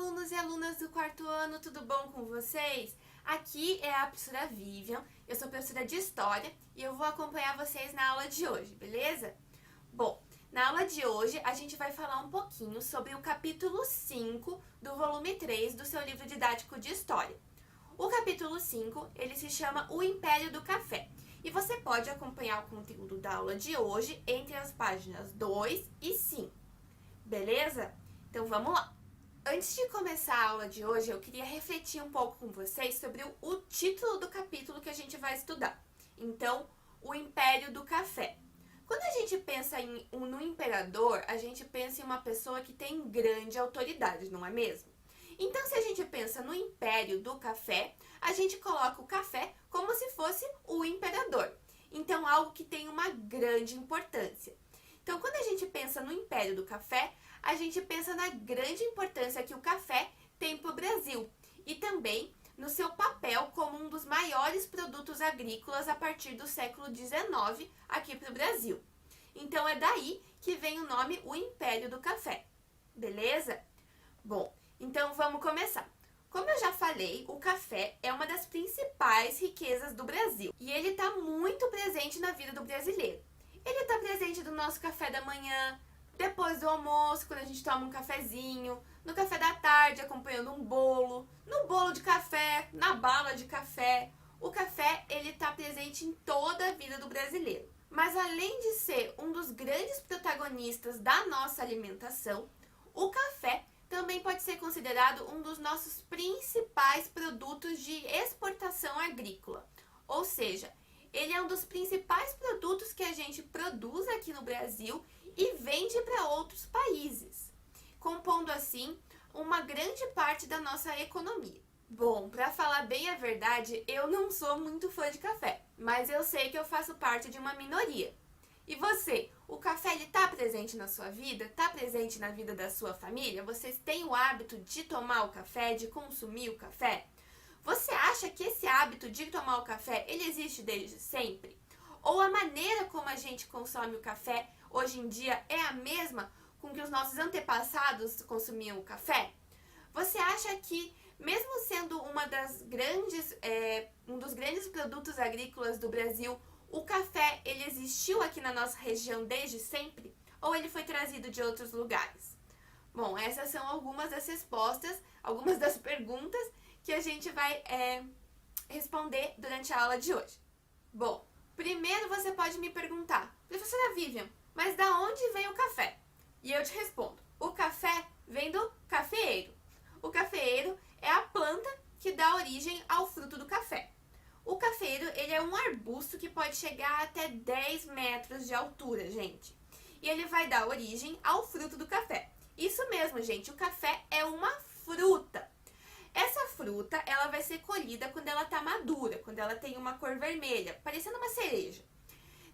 alunos e alunas do quarto ano, tudo bom com vocês? Aqui é a professora Vivian, eu sou professora de História e eu vou acompanhar vocês na aula de hoje, beleza? Bom, na aula de hoje a gente vai falar um pouquinho sobre o capítulo 5 do volume 3 do seu livro didático de História. O capítulo 5, ele se chama O Império do Café e você pode acompanhar o conteúdo da aula de hoje entre as páginas 2 e 5, beleza? Então vamos lá! Antes de começar a aula de hoje, eu queria refletir um pouco com vocês sobre o título do capítulo que a gente vai estudar. Então, o Império do Café. Quando a gente pensa no imperador, a gente pensa em uma pessoa que tem grande autoridade, não é mesmo? Então, se a gente pensa no Império do Café, a gente coloca o café como se fosse o imperador. Então, algo que tem uma grande importância. Então, quando a gente pensa no Império do Café, a gente pensa na grande importância que o café tem para o Brasil e também no seu papel como um dos maiores produtos agrícolas a partir do século XIX aqui para o Brasil. Então, é daí que vem o nome o Império do Café, beleza? Bom, então vamos começar. Como eu já falei, o café é uma das principais riquezas do Brasil e ele está muito presente na vida do brasileiro. Ele está presente no nosso café da manhã, depois do almoço, quando a gente toma um cafezinho, no café da tarde acompanhando um bolo, no bolo de café, na bala de café. O café, ele está presente em toda a vida do brasileiro. Mas além de ser um dos grandes protagonistas da nossa alimentação, o café também pode ser considerado um dos nossos principais produtos de exportação agrícola. Ou seja, ele é um dos principais produtos que a gente produz aqui no Brasil e vende para outros países, compondo assim uma grande parte da nossa economia. Bom, para falar bem a verdade, eu não sou muito fã de café, mas eu sei que eu faço parte de uma minoria. E você, o café está presente na sua vida? Está presente na vida da sua família? Vocês têm o hábito de tomar o café, de consumir o café? Você acha que esse hábito de tomar o café, ele existe desde sempre? Ou a maneira como a gente consome o café hoje em dia é a mesma com que os nossos antepassados consumiam o café? Você acha que, mesmo sendo um dos grandes produtos agrícolas do Brasil, o café ele existiu aqui na nossa região desde sempre? Ou ele foi trazido de outros lugares? Bom, essas são algumas das respostas, algumas das perguntas que a gente vai responder durante a aula de hoje. Bom, primeiro você pode me perguntar, professora Vivian, mas da onde vem o café? E eu te respondo, o café vem do cafeeiro. O cafeeiro é a planta que dá origem ao fruto do café. O cafeeiro, ele é um arbusto que pode chegar até 10 metros de altura, gente. E ele vai dar origem ao fruto do café. Isso mesmo, gente, o café é uma fruta. Essa fruta, ela vai ser colhida quando ela está madura, quando ela tem uma cor vermelha, parecendo uma cereja.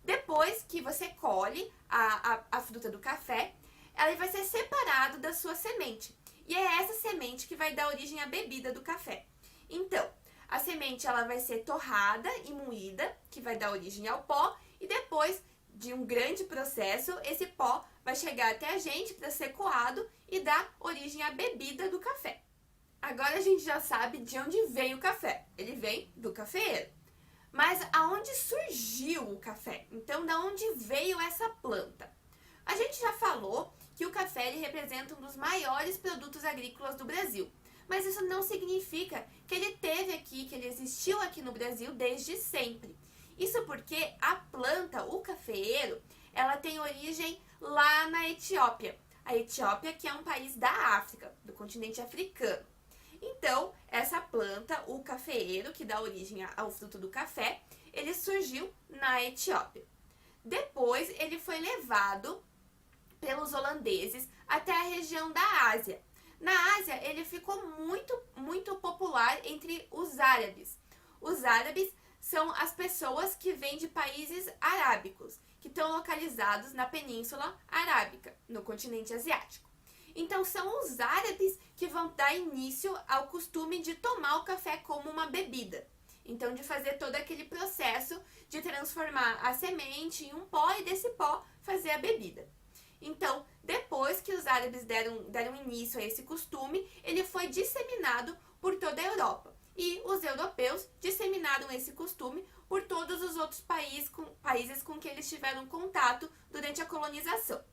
Depois que você colhe a fruta do café, ela vai ser separada da sua semente. E é essa semente que vai dar origem à bebida do café. Então, a semente ela vai ser torrada e moída, que vai dar origem ao pó, e depois de um grande processo, esse pó vai chegar até a gente para ser coado e dar origem à bebida do café. Agora a gente já sabe de onde vem o café. Ele vem do cafeeiro. Mas aonde surgiu o café? Então, da onde veio essa planta? A gente já falou que o café ele representa um dos maiores produtos agrícolas do Brasil. Mas isso não significa que ele esteve aqui, que ele existiu aqui no Brasil desde sempre. Isso porque a planta, o cafeeiro, ela tem origem lá na Etiópia. A Etiópia, que é um país da África, do continente africano. Então, essa planta, o cafeeiro, que dá origem ao fruto do café, ele surgiu na Etiópia. Depois, ele foi levado pelos holandeses até a região da Ásia. Na Ásia, ele ficou muito popular entre os árabes. Os árabes são as pessoas que vêm de países arábicos, que estão localizados na Península Arábica, no continente asiático. Então, são os árabes que vão dar início ao costume de tomar o café como uma bebida. Então, de fazer todo aquele processo de transformar a semente em um pó e desse pó fazer a bebida. Então, depois que os árabes deram início a esse costume, ele foi disseminado por toda a Europa. E os europeus disseminaram esse costume por todos os outros países com que eles tiveram contato durante a colonização.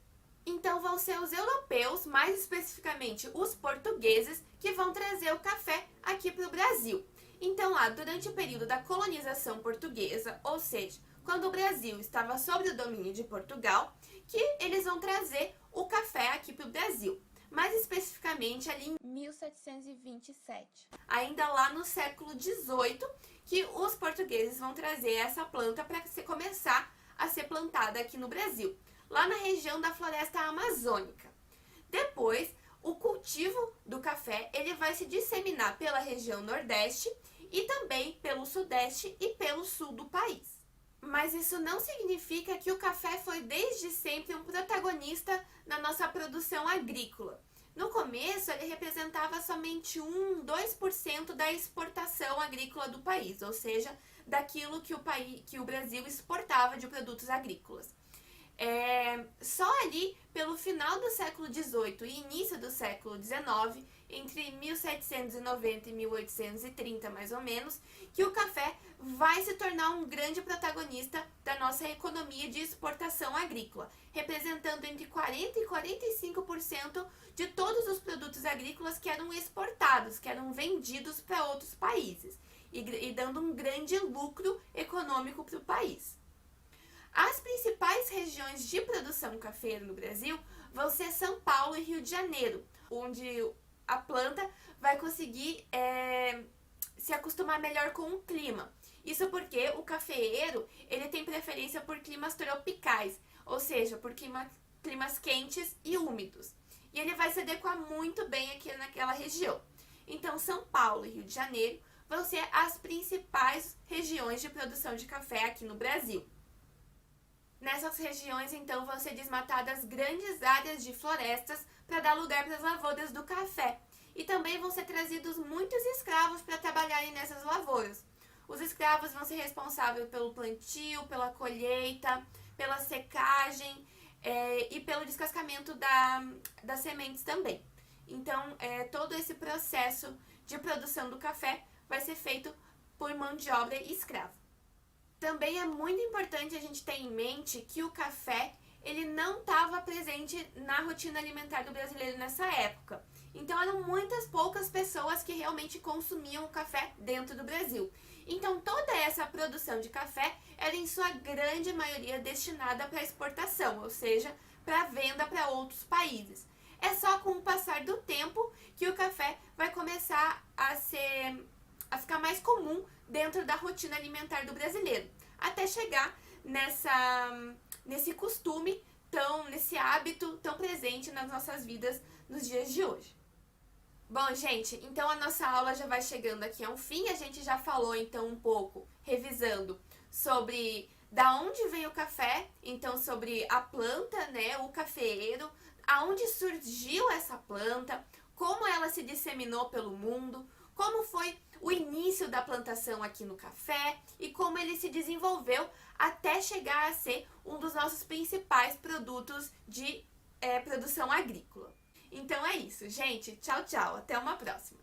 Então vão ser os europeus, mais especificamente os portugueses, que vão trazer o café aqui para o Brasil. Então lá, durante o período da colonização portuguesa, ou seja, quando o Brasil estava sob o domínio de Portugal, que eles vão trazer o café aqui para o Brasil. Mais especificamente ali em 1727. Ainda lá no século XVIII, que os portugueses vão trazer essa planta para começar a ser plantada aqui no Brasil, lá na região da floresta amazônica. Depois, o cultivo do café ele vai se disseminar pela região nordeste e também pelo sudeste e pelo sul do país. Mas isso não significa que o café foi desde sempre um protagonista na nossa produção agrícola. No começo, ele representava somente 2% da exportação agrícola do país, ou seja, daquilo que o Brasil exportava de produtos agrícolas. Só ali, pelo final do século XVIII e início do século XIX, entre 1790 e 1830 mais ou menos, que o café vai se tornar um grande protagonista da nossa economia de exportação agrícola, representando entre 40% e 45% de todos os produtos agrícolas que eram exportados, que eram vendidos para outros países, e dando um grande lucro econômico para o país. As principais regiões de produção cafeira no Brasil vão ser São Paulo e Rio de Janeiro, onde a planta vai conseguir se acostumar melhor com o clima. Isso porque o cafeeiro ele tem preferência por climas tropicais, ou seja, por climas quentes e úmidos. E ele vai se adequar muito bem aqui naquela região. Então, São Paulo e Rio de Janeiro vão ser as principais regiões de produção de café aqui no Brasil. Nessas regiões, então, vão ser desmatadas grandes áreas de florestas para dar lugar para as lavouras do café. E também vão ser trazidos muitos escravos para trabalharem nessas lavouras. Os escravos vão ser responsáveis pelo plantio, pela colheita, pela secagem e pelo descascamento das sementes também. Então, todo esse processo de produção do café vai ser feito por mão de obra escrava. Também é muito importante a gente ter em mente que o café ele não estava presente na rotina alimentar do brasileiro nessa época. Então eram muitas poucas pessoas que realmente consumiam o café dentro do Brasil. Então toda essa produção de café era em sua grande maioria destinada para exportação, ou seja, para venda para outros países. É só com o passar do tempo que o café vai começar a ficar mais comum dentro da rotina alimentar do brasileiro, até chegar nesse costume, nesse hábito tão presente nas nossas vidas nos dias de hoje. Bom, gente, então a nossa aula já vai chegando aqui ao fim. A gente já falou então um pouco, revisando, sobre da onde vem o café, então sobre a planta, né, o cafeeiro, aonde surgiu essa planta, como ela se disseminou pelo mundo, como foi o início da plantação aqui no café e como ele se desenvolveu até chegar a ser um dos nossos principais produtos de produção agrícola. Então é isso, gente. Tchau, tchau. Até uma próxima.